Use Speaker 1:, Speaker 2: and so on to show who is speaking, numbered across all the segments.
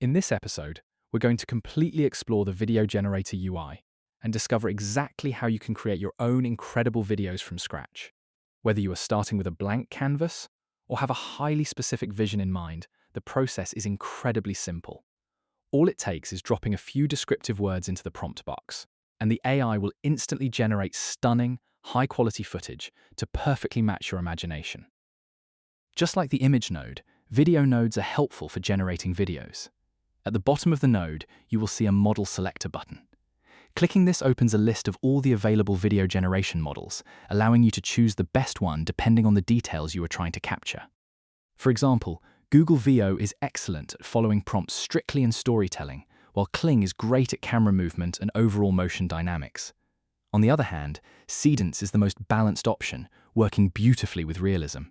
Speaker 1: In this episode, we're going to completely explore the Video Generator UI and discover exactly how you can create your own incredible videos from scratch. Whether you are starting with a blank canvas or have a highly specific vision in mind, the process is incredibly simple. All it takes is dropping a few descriptive words into the prompt box, and the AI will instantly generate stunning, high-quality footage to perfectly match your imagination. Just like the image node, video nodes are helpful for generating videos. At the bottom of the node, you will see a model selector button. Clicking this opens a list of all the available video generation models, allowing you to choose the best one depending on the details you are trying to capture. For example, Google Veo is excellent at following prompts strictly in storytelling, while Kling is great at camera movement and overall motion dynamics. On the other hand, Seedance is the most balanced option, working beautifully with realism.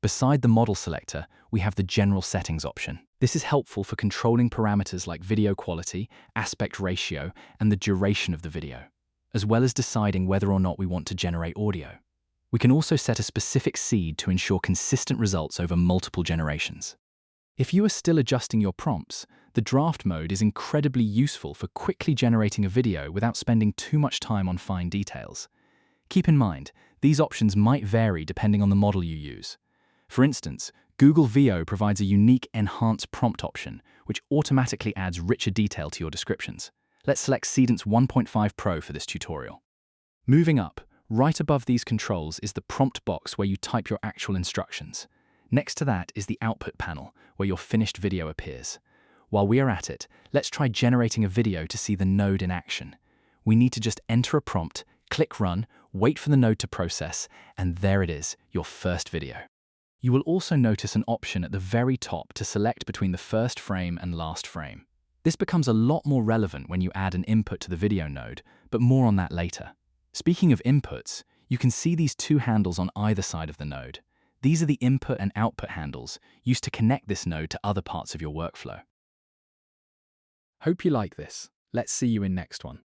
Speaker 1: Beside the model selector, we have the general settings option. This is helpful for controlling parameters like video quality, aspect ratio, and the duration of the video, as well as deciding whether or not we want to generate audio. We can also set a specific seed to ensure consistent results over multiple generations. If you are still adjusting your prompts, the draft mode is incredibly useful for quickly generating a video without spending too much time on fine details. Keep in mind, these options might vary depending on the model you use. For instance, Google Veo provides a unique enhanced prompt option, which automatically adds richer detail to your descriptions. Let's select Seedance 1.5 Pro for this tutorial. Moving up, right above these controls is the prompt box where you type your actual instructions. Next to that is the output panel, where your finished video appears. While we are at it, let's try generating a video to see the node in action. We need to just enter a prompt, click Run, wait for the node to process, and there it is, your first video. You will also notice an option at the very top to select between the first frame and last frame. This becomes a lot more relevant when you add an input to the video node, but more on that later. Speaking of inputs, you can see these two handles on either side of the node. These are the input and output handles used to connect this node to other parts of your workflow. Hope you like this. Let's see you in next one.